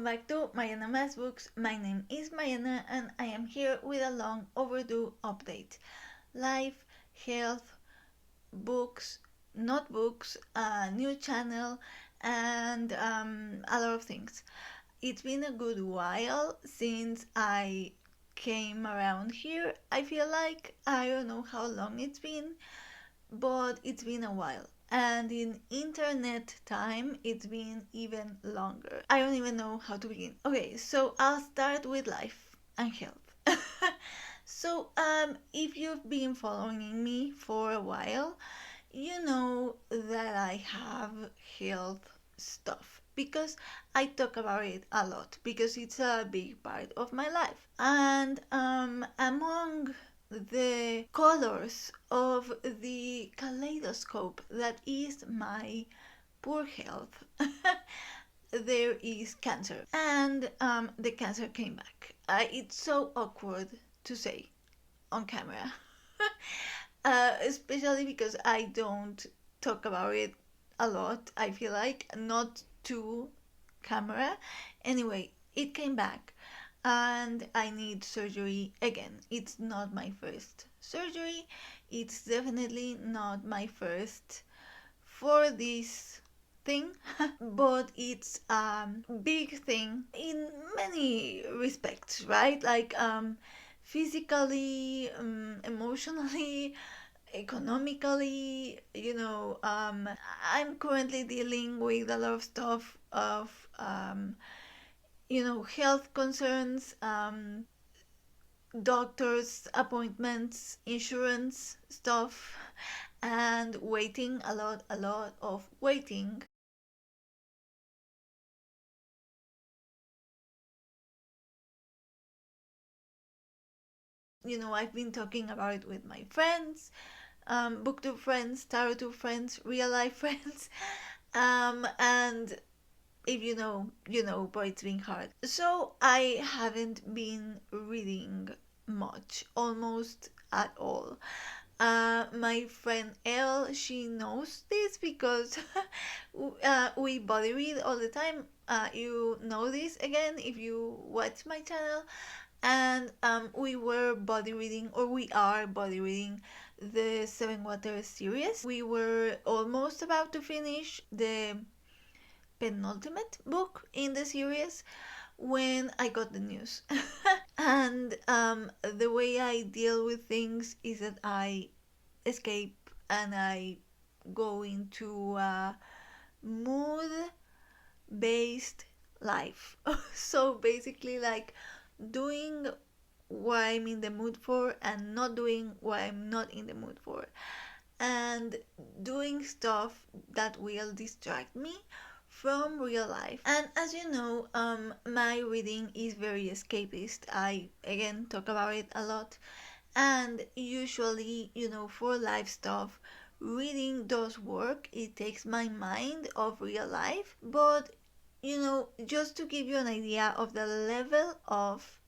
back to Mariana Mass Books. My name is Mariana and I am here with a long overdue update. Life, health, books, not books, a new channel, and a lot of things. It's been a good while since I came around here. I feel like I don't know how long it's been, but it's been a while. And in internet time, it's been even longer. I don't even know how to begin. Okay, so I'll start with life and health. If you've been following me for a while, you know that I have health stuff because I talk about it a lot because it's a big part of my life. And among the colors of the kaleidoscope that is my poor health, there is cancer. And the cancer came back. It's so awkward to say on camera. Especially because I don't talk about it a lot. I feel like not to camera. Anyway, it came back and I need surgery again. It's not my first surgery. It's definitely not my first for this thing, but it's a big thing in many respects, right? Like physically, emotionally, economically, I'm currently dealing with a lot of stuff of health concerns, doctors appointments, insurance stuff, and waiting, a lot of waiting. I've been talking about it with my friends, booktube friends, tarot friends, real life friends, and if you know, you know, but it's been hard. So I haven't been reading much, almost at all. My friend Elle, she knows this because we body read all the time. You know this again if you watch my channel. And we were body reading, or we are body reading the Seven Waters series. We were almost about to finish the penultimate book in the series when I got the news. And the way I deal with things is that I escape and I go into a mood based life. So basically, like doing what I'm in the mood for and not doing what I'm not in the mood for, and doing stuff that will distract me from real life. And as you know, my reading is very escapist. I again talk about it a lot, and usually, for life stuff, reading does work. It takes my mind off real life, but just to give you an idea of the level of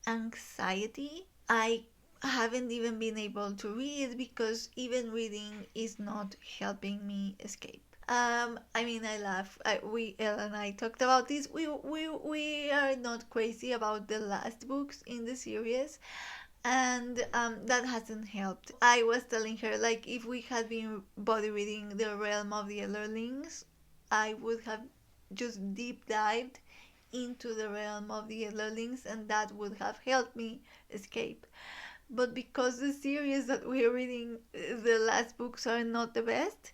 anxiety, I haven't even been able to read because even reading is not helping me escape. I mean, I laugh. Elle and I talked about this. We are not crazy about the last books in the series, and that hasn't helped. I was telling her, like, if we had been body reading the Realm of the Elderlings, I would have just deep dived into the realm of the Elderlings, and that would have helped me escape. But because the series that we're reading, the last books are not the best,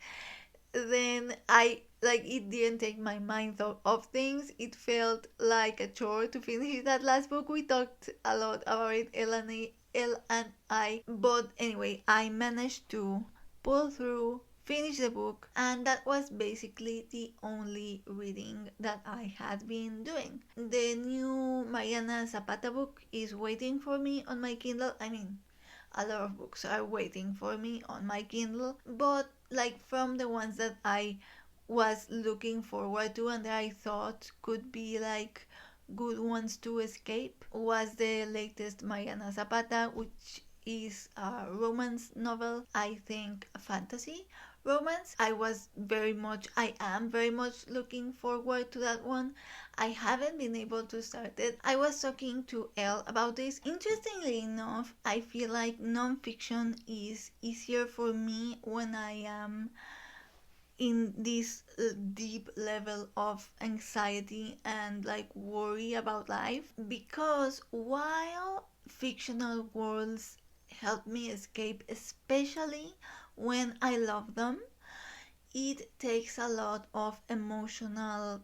then I like it didn't take my mind of things. It felt like a chore to finish that last book. We talked a lot about it, Elle and I. But anyway, I managed to pull through, finish the book, and that was basically the only reading that I had been doing. The new Mariana Zapata book is waiting for me on my Kindle. I mean, a lot of books are waiting for me on my Kindle, but like from the ones that I was looking forward to and that I thought could be like good ones to escape was the latest Mariana Zapata, which is a romance novel, I think a fantasy romance. I am very much looking forward to that one. I haven't been able to start it. I was talking to Elle about this. Interestingly enough, I feel like nonfiction is easier for me when I am in this deep level of anxiety and like worry about life, because while fictional worlds help me escape, especially when I love them, it takes a lot of emotional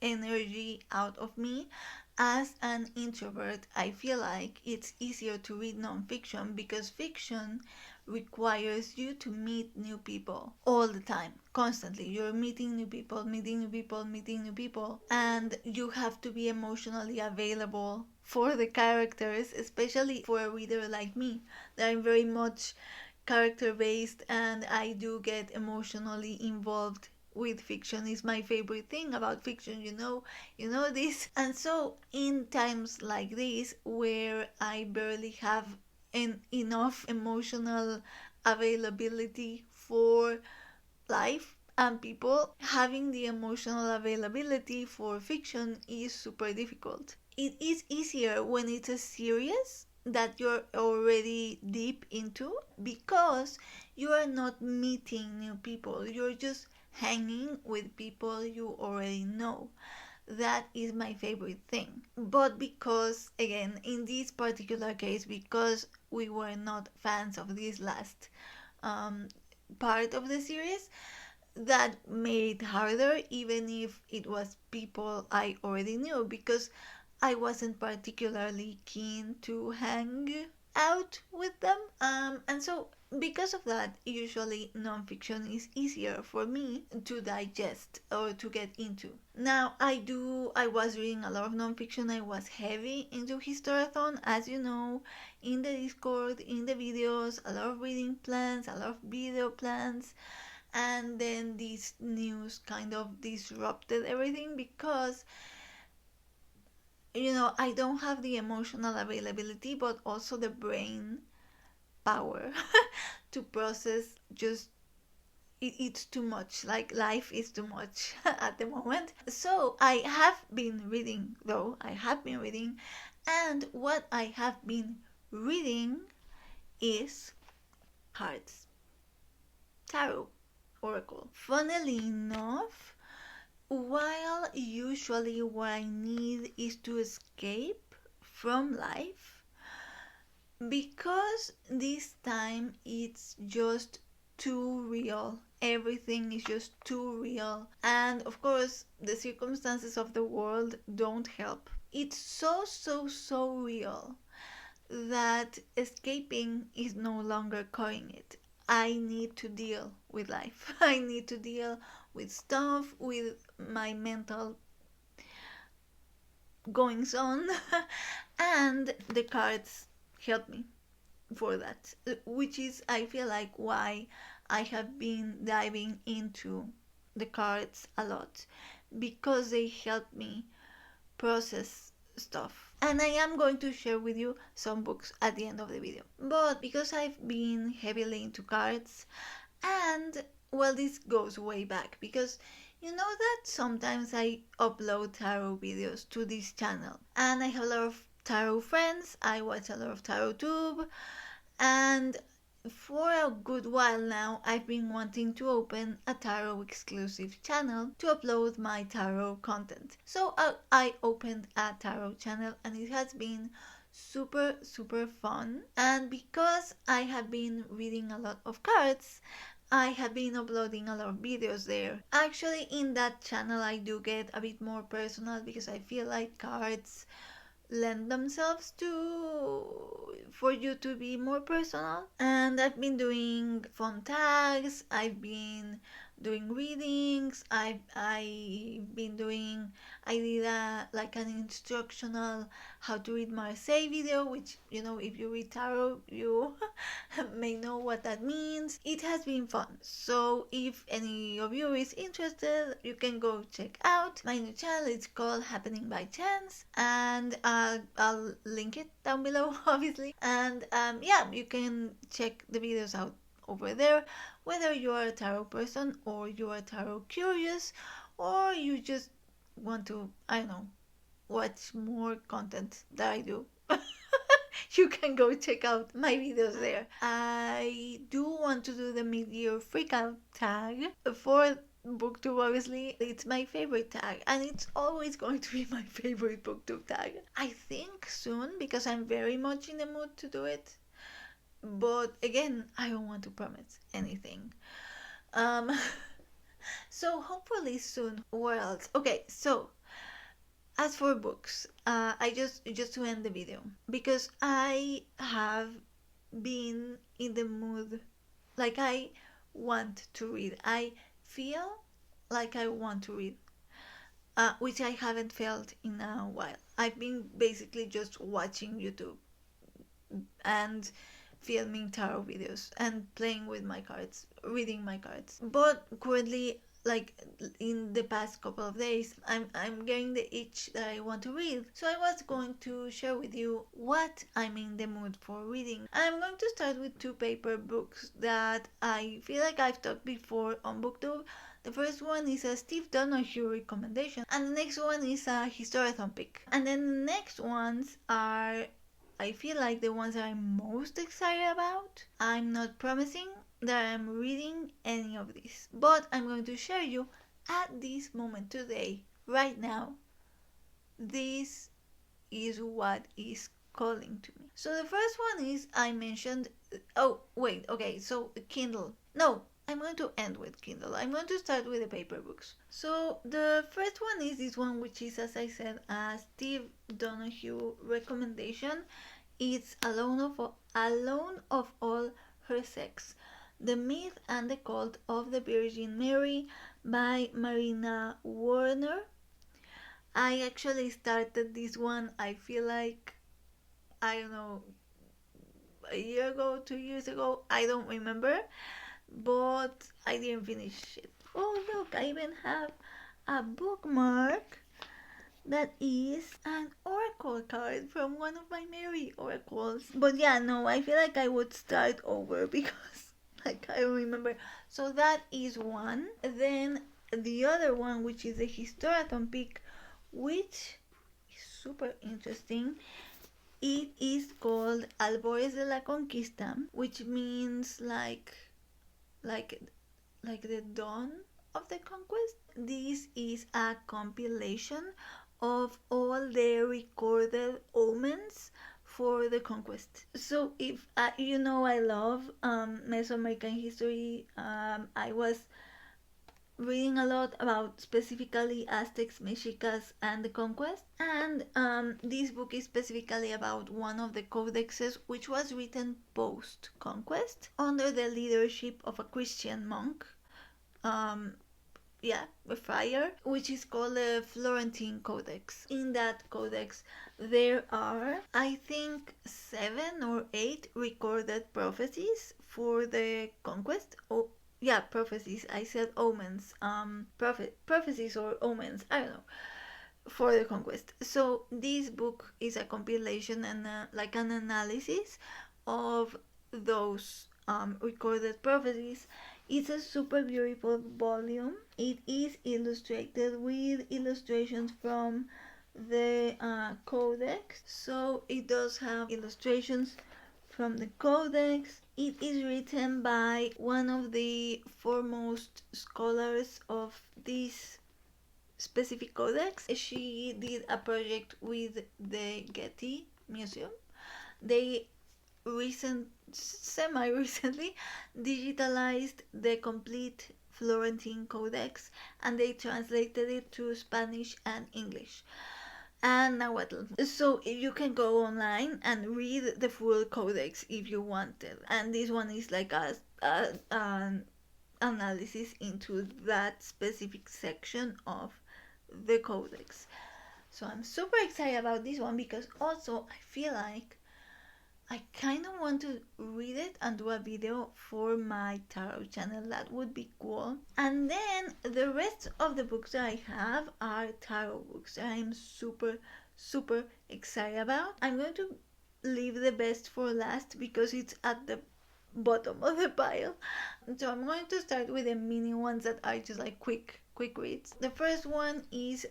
energy out of me. As an introvert, I feel like it's easier to read nonfiction because fiction requires you to meet new people all the time, constantly. You're meeting new people, meeting new people, meeting new people, and you have to be emotionally available for the characters, especially for a reader like me, that I'm very much character based and I do get emotionally involved with fiction. Is my favorite thing about fiction, you know this. And so in times like this where I barely have enough emotional availability for life and people, having the emotional availability for fiction is super difficult. It is easier when it's a series that you're already deep into, because you are not meeting new people, you're just hanging with people you already know. That is my favorite thing. But because, again, in this particular case, because we were not fans of this last um, part of the series, that made it harder, even if it was people I already knew, because I wasn't particularly keen to hang out with them. And so, because of that, usually nonfiction is easier for me to digest or to get into. Now, I was reading a lot of nonfiction. I was heavy into Historathon, as you know, in the Discord, in the videos, a lot of reading plans, a lot of video plans. And then this news kind of disrupted everything, because I don't have the emotional availability, but also the brain power to process. Just it's too much. Like, life is too much at the moment. So I have been reading, though. I have been reading, and what I have been reading is cards, tarot, oracle. Funnily enough, while usually what I need is to escape from life, because this time it's just too real. Everything is just too real. And of course, the circumstances of the world don't help. It's so, so, so real that escaping is no longer cutting it. I need to deal with life. I need to deal with stuff, with my mental goings on, and the cards help me for that, which is, I feel like, why I have been diving into the cards a lot, because they help me process stuff. And I am going to share with you some books at the end of the video. But because I've been heavily into cards, and well, this goes way back, because you know that sometimes I upload tarot videos to this channel, and I have a lot of tarot friends. I watch a lot of tarot tube, and for a good while now, I've been wanting to open a tarot exclusive channel to upload my tarot content. So I opened a tarot channel, and it has been super, super fun. And because I have been reading a lot of cards, I have been uploading a lot of videos there. Actually, in that channel, I do get a bit more personal, because I feel like cards lend themselves to for you to be more personal. And I've been doing fun tags, I've been doing readings, I've been doing, I did a like an instructional how to read Marseille video, which, if you read tarot, you may know what that means. It has been fun. So if any of you is interested, you can go check out my new channel. It's called Happening by Chance, and I'll link it down below, obviously. And yeah, you can check the videos out over there. whether you are a tarot person or you are tarot curious or you just want to, I don't know, watch more content that I do. You can go check out my videos there. I do want to do the mid-year freakout tag for booktube. Obviously it's my favorite tag and it's always going to be my favorite booktube tag. I think soon, because I'm very much in the mood to do it, but again, I don't want to promise anything. um so hopefully soon. What else? Okay, so as for books, I just to end the video, because I have been in the mood, like I want to read. I feel like I want to read, which I haven't felt in a while. I've been basically just watching YouTube and filming tarot videos and playing with my cards, reading my cards. But currently, like in the past couple of days, I'm getting the itch that I want to read. So I was going to share with you what I'm in the mood for reading. I'm going to start with two paper books that I feel like I've talked before on BookTube. The first one is a Steve Donoghue recommendation, and the next one is a Historathon pick. And then the next ones are, I feel like, the ones that I'm most excited about. I'm not promising that I'm reading any of these, but I'm going to share you at this moment today, right now. This is what is calling to me. So the first one is, I mentioned, oh wait, okay, so Kindle. No, I'm going to end with Kindle. I'm going to start with the paper books. So the first one is this one, which is, as I said, a Steve Donoghue recommendation. It's Alone of All Her Sex: The Myth and the Cult of the Virgin Mary by Marina Warner. I actually started this one, I feel like, I don't know, a year ago, 2 years ago, I don't remember, but I didn't finish it. Oh, look, I even have a bookmark that is an oracle card from one of my Mary oracles. But yeah, no, I feel like I would start over because like I don't remember. So that is one. Then the other one, which is the Historathon pick, which is super interesting. It is called Albores de la Conquista, which means like like the dawn of the conquest. This is a compilation of all the recorded omens for the conquest. So if you know, I love Mesoamerican history. I was reading a lot about specifically Aztecs, Mexicas, and the conquest. And this book is specifically about one of the codexes, which was written post conquest under the leadership of a Christian monk. Um, yeah, a friar, which is called the Florentine Codex. In that codex, there are, I think, 7 or 8 recorded prophecies for the conquest. Oh, yeah, prophecies. I said omens. Prophecies or omens. I don't know, for the conquest. So this book is a compilation and like an analysis of those recorded prophecies. It's a super beautiful volume. It is illustrated with illustrations from the codex. So it does have illustrations from the codex. It is written by one of the foremost scholars of this specific codex. She did a project with the Getty Museum. They semi recently digitalized the complete Florentine Codex and they translated it to Spanish and English and Nahuatl. So you can go online and read the full codex if you wanted. And this one is like an analysis into that specific section of the codex. So I'm super excited about this one because also I feel like I kind of want to read it and do a video for my tarot channel. That would be cool. And then the rest of the books that I have are tarot books that I'm super excited about. I'm going to leave the best for last because it's at the bottom of the pile. So I'm going to start with the mini ones that are just like quick reads. The first one is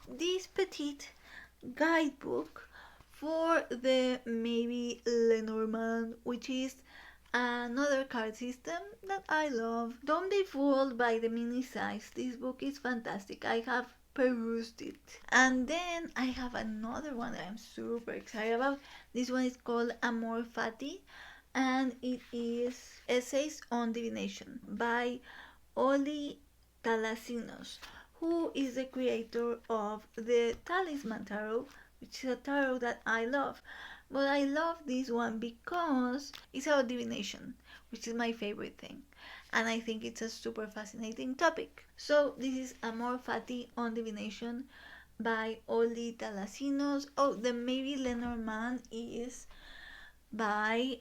this petite guidebook for the maybe Lenormand, which is another card system that I love. Don't be fooled by the mini size. This book is fantastic. I have perused it. And then I have another one that I'm super excited about. This one is called Amor Fati, and it is Essays on Divination by Oli Talasinos, who is the creator of the Talisman Tarot, which is a tarot that I love. But I love this one because it's about divination, which is my favorite thing. And I think it's a super fascinating topic. So this is Amor Fati on Divination by Oli Talasinos. Oh, the maybe Lenormand is by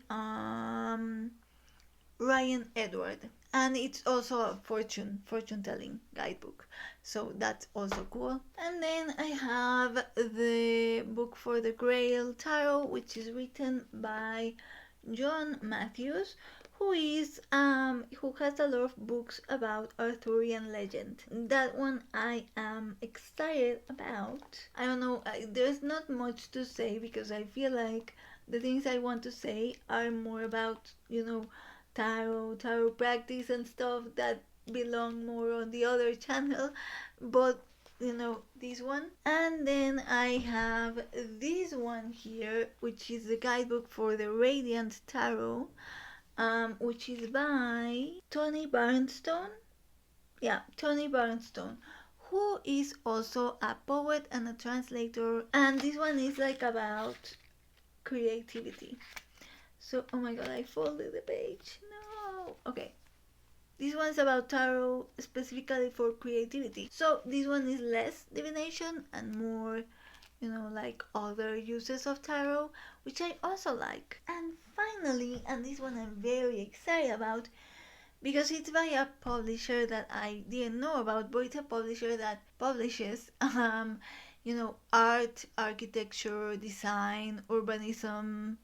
Ryan Edward, and it's also a fortune telling guidebook, so that's also cool. And then I have the book for the Grail Tarot, which is written by John Matthews, who has a lot of books about Arthurian legend. That one I am excited about. I don't know, there's not much to say because I feel like the things I want to say are more about, tarot practice and stuff that belong more on the other channel, but this one. And then I have this one here, which is the guidebook for the Radiant Tarot, which is by Tony Barnstone. Yeah, Tony Barnstone, who is also a poet and a translator, and this one is like about creativity. So, oh my god, I folded the page. No. Okay. This one's about tarot specifically for creativity. So, this one is less divination and more, like other uses of tarot, which I also like. And finally, and this one I'm very excited about because it's by a publisher that I didn't know about, but it's a publisher that publishes, art, architecture, design, urbanism,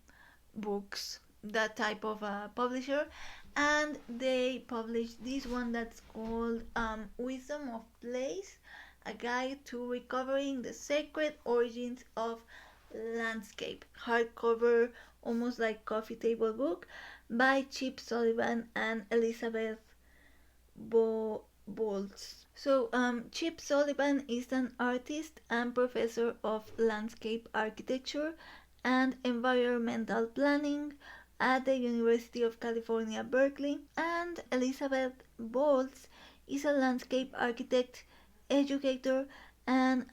books, that type of publisher, and they published this one that's called Wisdom of Place, a guide to recovering the sacred origins of landscape, hardcover, almost like coffee table book, by Chip Sullivan and Elizabeth Bolts. So Chip Sullivan is an artist and professor of landscape architecture and environmental planning at the University of California, Berkeley, and Elizabeth Bolts is a landscape architect, educator, and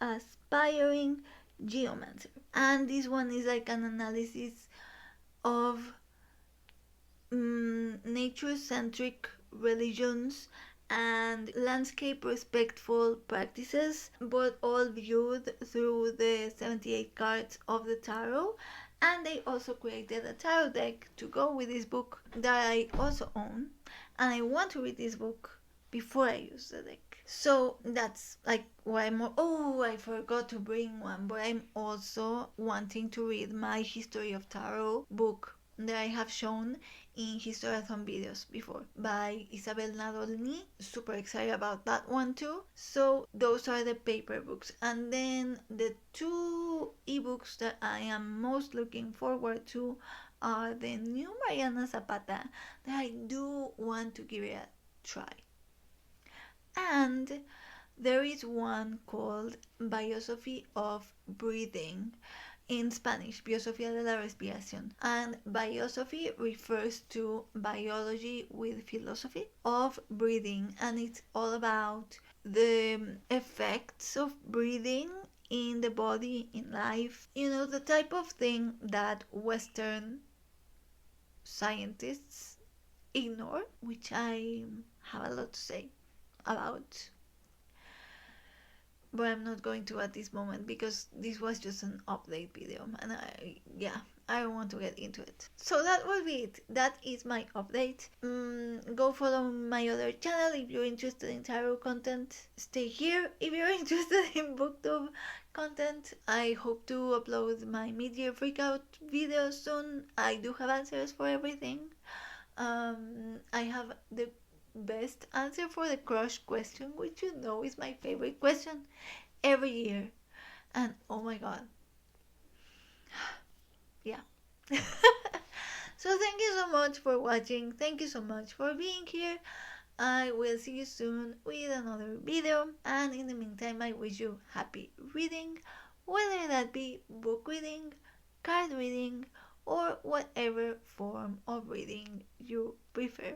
aspiring geomancer. And this one is like an analysis of nature-centric religions and landscape respectful practices, but all viewed through the 78 cards of the tarot. And they also created a tarot deck to go with this book that I also own, and I want to read this book before I use the deck. So that's like why I'm. Oh, I forgot to bring one, but I'm also wanting to read my History of Tarot book that I have shown in Historathon videos before by Isabel Nadolny. Super excited about that one too. So those are the paper books. And then the two ebooks that I am most looking forward to are the new Mariana Zapata that I do want to give it a try. And there is one called Biosophy of Breathing, in Spanish, Biosofía de la Respiración. And biosophy refers to biology with philosophy of breathing, and it's all about the effects of breathing in the body, in life. The type of thing that Western scientists ignore, which I have a lot to say about, but I'm not going to at this moment because this was just an update video, and I don't want to get into it. So that will be it. That is my update. Go follow my other channel if you're interested in tarot content. Stay here if you're interested in booktube content. I hope to upload my mid-year freakout video soon. I do have answers for everything. I have the best answer for the crush question, which you know is my favorite question every year. And oh my god, yeah. So thank you so much for watching. Thank you so much for being here. I will see you soon with another video. And in the meantime, I wish you happy reading, whether that be book reading, card reading, or whatever form of reading you prefer.